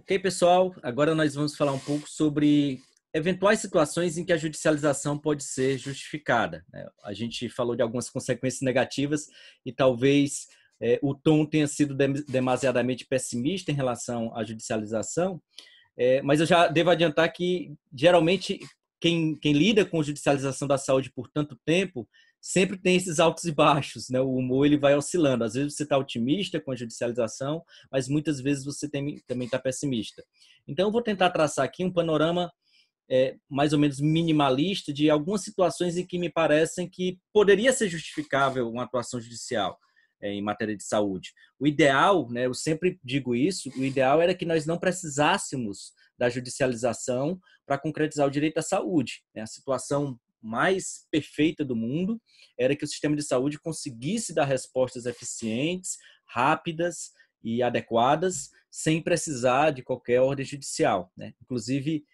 Ok, pessoal, agora nós vamos falar um pouco sobre eventuais situações em que a judicialização pode ser justificada, né? A gente falou de algumas consequências negativas e talvez o tom tenha sido demasiadamente pessimista em relação à judicialização, mas eu já devo adiantar que, geralmente, quem lida com judicialização da saúde por tanto tempo sempre tem esses altos e baixos, né? O humor ele vai oscilando. Às vezes você está otimista com a judicialização, mas muitas vezes você também está pessimista. Então, eu vou tentar traçar aqui um panorama mais ou menos minimalista de algumas situações em que me parecem que poderia ser justificável uma atuação judicial em matéria de saúde. O ideal, né, eu sempre digo isso, o ideal era que nós não precisássemos da judicialização para concretizar o direito à saúde, né? A situação mais perfeita do mundo era que o sistema de saúde conseguisse dar respostas eficientes, rápidas e adequadas, sem precisar de qualquer ordem judicial, né? Inclusive,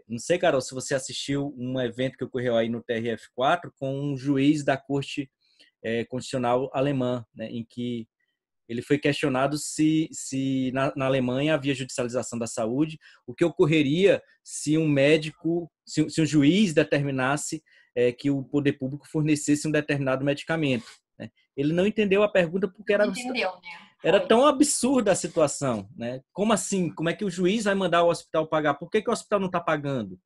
não sei, Carol, se você assistiu um evento que ocorreu aí no TRF4 com um juiz da Corte Constitucional alemã, né, em que ele foi questionado se na Alemanha havia judicialização da saúde, o que ocorreria se um médico, se um juiz determinasse que o poder público fornecesse um determinado medicamento, né? Ele não entendeu a pergunta porque Não entendeu, né? era tão absurda a situação, né? Como assim? Como é que o juiz vai mandar o hospital pagar? Por que o hospital não está pagando?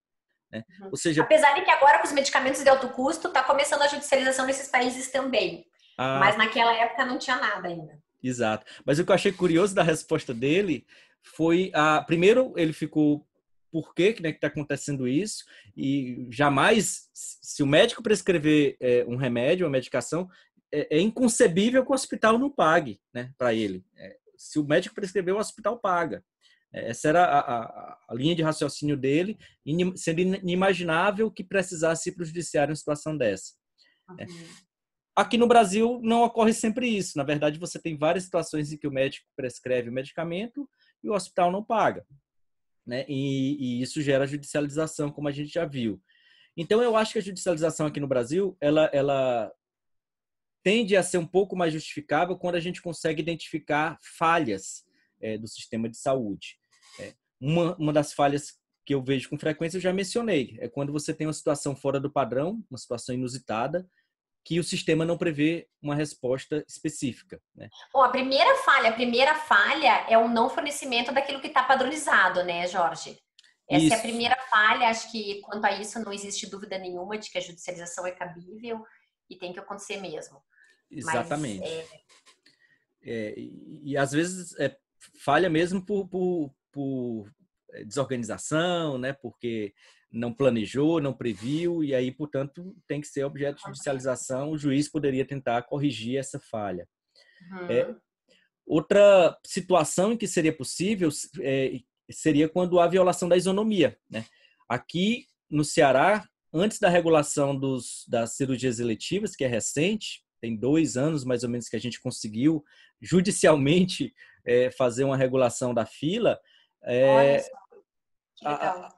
Né? Ou seja, apesar de que agora com os medicamentos de alto custo está começando a judicialização nesses países também. Mas naquela época não tinha nada ainda. Exato. Mas o que eu achei curioso da resposta dele foi, primeiro ele ficou, por que está acontecendo isso? E jamais, se o médico prescrever um remédio, uma medicação, é inconcebível que o hospital não pague, né, para ele. Se o médico prescrever, o hospital paga. Essa era a linha de raciocínio dele, sendo inimaginável que precisasse ir para o judiciário em situação dessa. Uhum. Aqui no Brasil não ocorre sempre isso. Na verdade, você tem várias situações em que o médico prescreve o medicamento e o hospital não paga, né? E isso gera judicialização, como a gente já viu. Então, eu acho que a judicialização aqui no Brasil, ela tende a ser um pouco mais justificável quando a gente consegue identificar falhas do sistema de saúde. Uma das falhas que eu vejo com frequência, eu já mencionei, é quando você tem uma situação fora do padrão, uma situação inusitada, que o sistema não prevê uma resposta específica, né? Bom, a primeira falha é o não fornecimento daquilo que está padronizado, né, Jorge? Essa Isso. é a primeira falha. Acho que quanto a isso não existe dúvida nenhuma de que a judicialização é cabível e tem que acontecer mesmo. Exatamente. Mas, e às vezes falha mesmo por desorganização, né? Porque não planejou, não previu, e aí, portanto, tem que ser objeto de judicialização. O juiz poderia tentar corrigir essa falha. Outra situação em que seria possível seria quando há violação da isonomia, né? Aqui no Ceará, antes da regulação das cirurgias eletivas, que é recente, tem 2 anos mais ou menos que a gente conseguiu judicialmente fazer uma regulação da fila,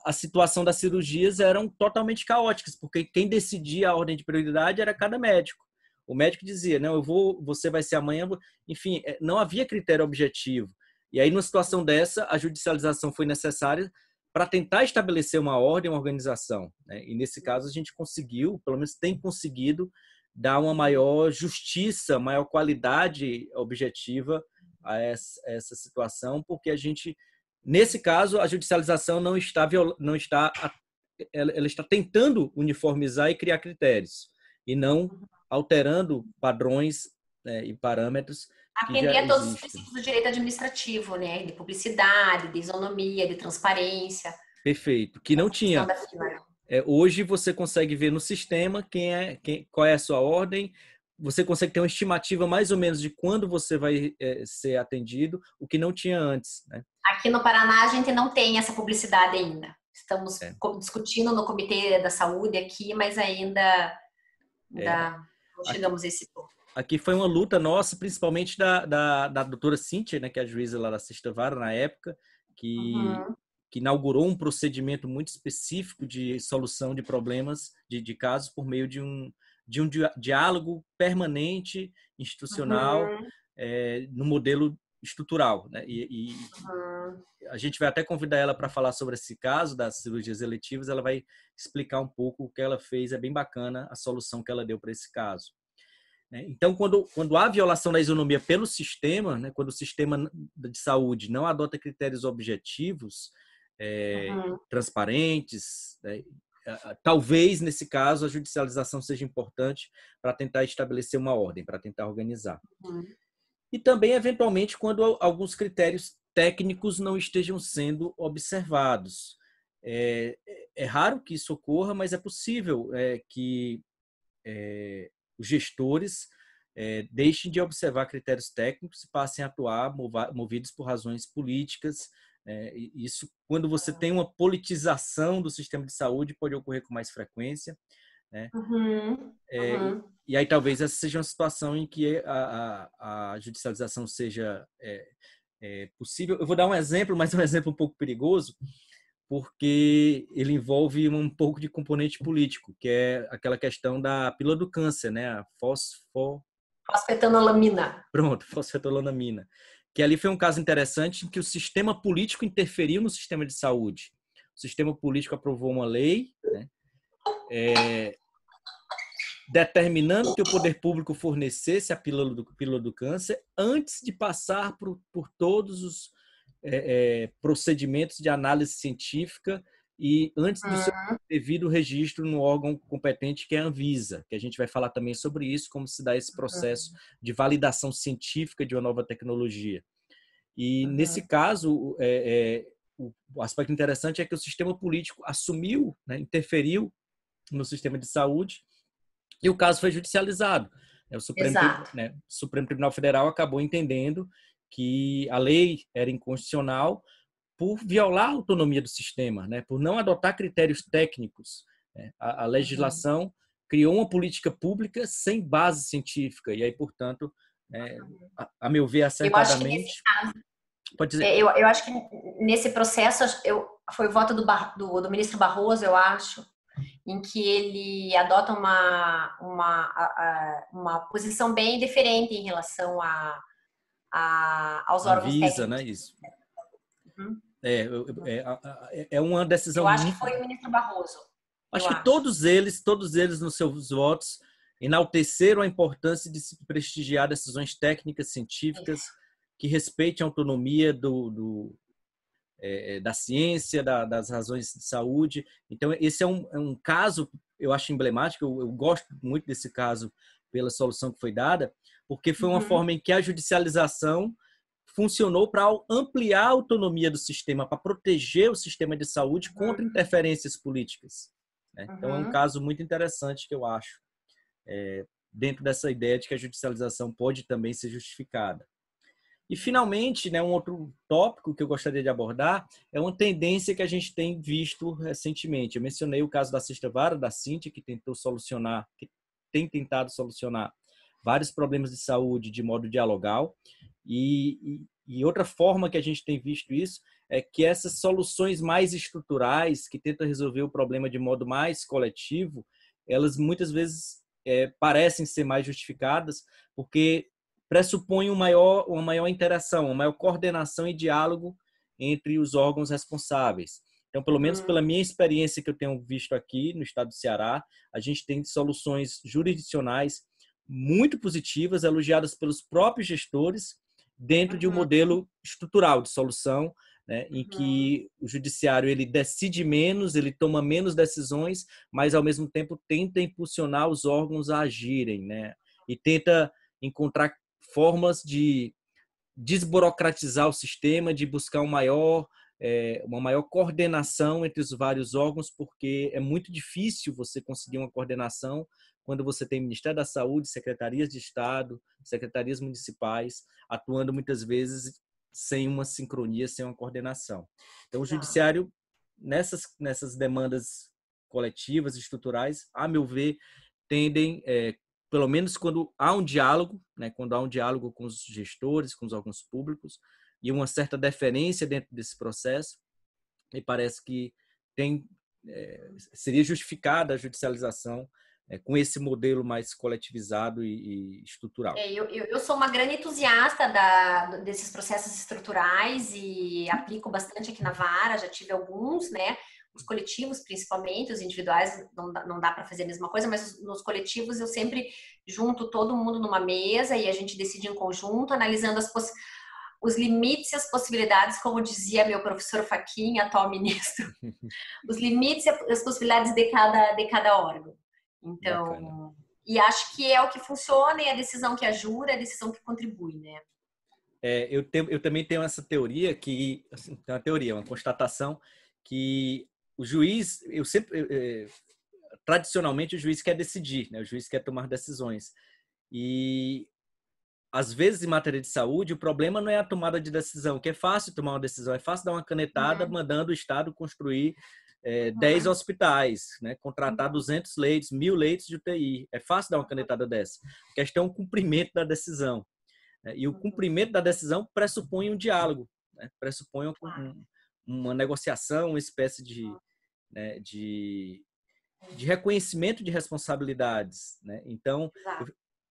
a situação das cirurgias eram totalmente caóticas, porque quem decidia a ordem de prioridade era cada médico. O médico dizia, não, você vai ser amanhã, enfim, não havia critério objetivo. E aí, numa situação dessa, a judicialização foi necessária para tentar estabelecer uma ordem, uma organização, né? E nesse caso a gente conseguiu, pelo menos tem conseguido, dar uma maior justiça, maior qualidade objetiva a essa situação, porque a gente, nesse caso, a judicialização ela está tentando uniformizar e criar critérios, e não alterando padrões e parâmetros que já atender a todos os existem. princípios do direito administrativo, né? De publicidade, de isonomia, de transparência. Perfeito. Que não tinha. Hoje você consegue ver no sistema qual é a sua ordem, você consegue ter uma estimativa mais ou menos de quando você vai ser atendido, o que não tinha antes, né? Aqui no Paraná a gente não tem essa publicidade ainda. Estamos discutindo no Comitê da Saúde aqui, mas ainda não chegamos a esse ponto. Aqui foi uma luta nossa, principalmente da doutora Cíntia, né, que é a juíza lá da Sexta Vara na época, que inaugurou um procedimento muito específico de solução de problemas, de casos, por meio de um diálogo permanente, institucional, no modelo estrutural, né? A gente vai até convidar ela para falar sobre esse caso das cirurgias eletivas. Ela vai explicar um pouco o que ela fez. É bem bacana a solução que ela deu para esse caso. Então, quando há violação da isonomia pelo sistema, né, quando o sistema de saúde não adota critérios objetivos, transparentes, né, talvez, nesse caso, a judicialização seja importante para tentar estabelecer uma ordem, para tentar organizar. E também, eventualmente, quando alguns critérios técnicos não estejam sendo observados. É raro que isso ocorra, mas é possível que os gestores deixem de observar critérios técnicos e passem a atuar movidos por razões políticas. Isso, quando você tem uma politização do sistema de saúde, pode ocorrer com mais frequência. Né? E aí talvez essa seja uma situação em que a judicialização seja possível. Eu vou dar um exemplo, mas é um exemplo um pouco perigoso, porque ele envolve um pouco de componente político, que é aquela questão da pílula do câncer, né? A fosfetanolamina. Pronto, fosfetanolamina. Que ali foi um caso interessante em que o sistema político interferiu no sistema de saúde. O sistema político aprovou uma lei, né? Determinando que o poder público fornecesse a pílula do câncer antes de passar por todos os procedimentos de análise científica e antes do seu devido registro no órgão competente, que é a Anvisa, que a gente vai falar também sobre isso, como se dá esse processo de validação científica de uma nova tecnologia. E nesse caso, o aspecto interessante é que o sistema político assumiu, né, interferiu no sistema de saúde, e o caso foi judicializado. O Supremo Tribunal Federal acabou entendendo que a lei era inconstitucional por violar a autonomia do sistema, né? Por não adotar critérios técnicos. A legislação criou uma política pública sem base científica. E aí, portanto, a meu ver, acertadamente... Pode dizer. Eu acho que nesse processo foi o voto do ministro Barroso, eu acho, em que ele adota uma posição bem diferente em relação aos órgãos Anvisa, técnicos. Né? Isso. É uma decisão. Eu acho que foi o ministro Barroso. Acho que todos eles, nos seus votos, enalteceram a importância de se prestigiar decisões técnicas, científicas, que respeitem a autonomia da ciência, das razões de saúde. Então, esse é um caso, eu acho emblemático, eu gosto muito desse caso pela solução que foi dada, porque foi uma forma em que a judicialização funcionou para ampliar a autonomia do sistema, para proteger o sistema de saúde contra interferências políticas. Né? Então, é um caso muito interessante que eu acho, dentro dessa ideia de que a judicialização pode também ser justificada. E, finalmente, né, um outro tópico que eu gostaria de abordar é uma tendência que a gente tem visto recentemente. Eu mencionei o caso da Sexta Vara, da Cíntia, que tem tentado solucionar vários problemas de saúde de modo dialogal. E outra forma que a gente tem visto isso é que essas soluções mais estruturais, que tentam resolver o problema de modo mais coletivo, elas muitas vezes parecem ser mais justificadas, porque pressupõe uma maior interação, uma maior coordenação e diálogo entre os órgãos responsáveis. Então, pelo menos pela minha experiência que eu tenho visto aqui no estado do Ceará, a gente tem soluções jurisdicionais muito positivas, elogiadas pelos próprios gestores, dentro de um modelo estrutural de solução, né, em que o judiciário ele decide menos, ele toma menos decisões, mas, ao mesmo tempo, tenta impulsionar os órgãos a agirem, né, e tenta encontrar formas de desburocratizar o sistema, de buscar uma maior coordenação entre os vários órgãos, porque é muito difícil você conseguir uma coordenação quando você tem Ministério da Saúde, secretarias de Estado, secretarias municipais, atuando muitas vezes sem uma sincronia, sem uma coordenação. Então, o judiciário, nessas demandas coletivas, estruturais, a meu ver, tendem, pelo menos quando há um diálogo, né, quando há um diálogo com os gestores, com os órgãos públicos, e uma certa deferência dentro desse processo, me parece que seria justificada a judicialização com esse modelo mais coletivizado e estrutural. Eu sou uma grande entusiasta desses processos estruturais e aplico bastante aqui na Vara, já tive alguns, né? Os coletivos, principalmente, os individuais não dá para fazer a mesma coisa, mas nos coletivos eu sempre junto todo mundo numa mesa e a gente decide em conjunto, analisando os limites e as possibilidades, como dizia meu professor Fachin, atual ministro, os limites e as possibilidades de cada órgão. Então, bacana. E acho que é o que funciona e a decisão que ajuda, a decisão que contribui, né? Eu também tenho essa teoria que, assim, uma teoria, uma constatação que o juiz, tradicionalmente o juiz quer decidir, né? O juiz quer tomar decisões. E às vezes em matéria de saúde o problema não é a tomada de decisão, que é fácil tomar uma decisão, é fácil dar uma canetada mandando o Estado construir 10 hospitais, né? Contratar 200 leitos, 1000 leitos de UTI. É fácil dar uma canetada dessa. A questão é o cumprimento da decisão. E o cumprimento da decisão pressupõe um diálogo, né? Pressupõe uma negociação, uma espécie de reconhecimento de responsabilidades, né? Então,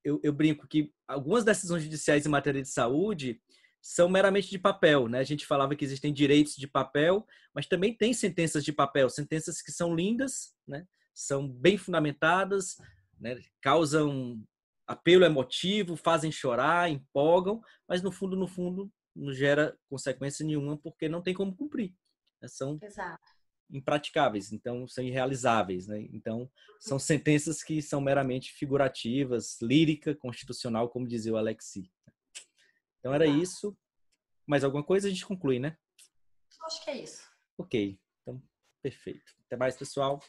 eu brinco que algumas decisões judiciais em matéria de saúde são meramente de papel, né? A gente falava que existem direitos de papel, mas também tem sentenças de papel, sentenças que são lindas, né? São bem fundamentadas, né? Causam apelo emotivo, fazem chorar, empolgam, mas no fundo, não gera consequência nenhuma porque não tem como cumprir, né? São impraticáveis, então são irrealizáveis, né? Então são sentenças que são meramente figurativas, lírica, constitucional, como dizia o Alexis. Então era isso. Mais alguma coisa a gente conclui, né? Acho que é isso. Ok, então perfeito. Até mais, pessoal.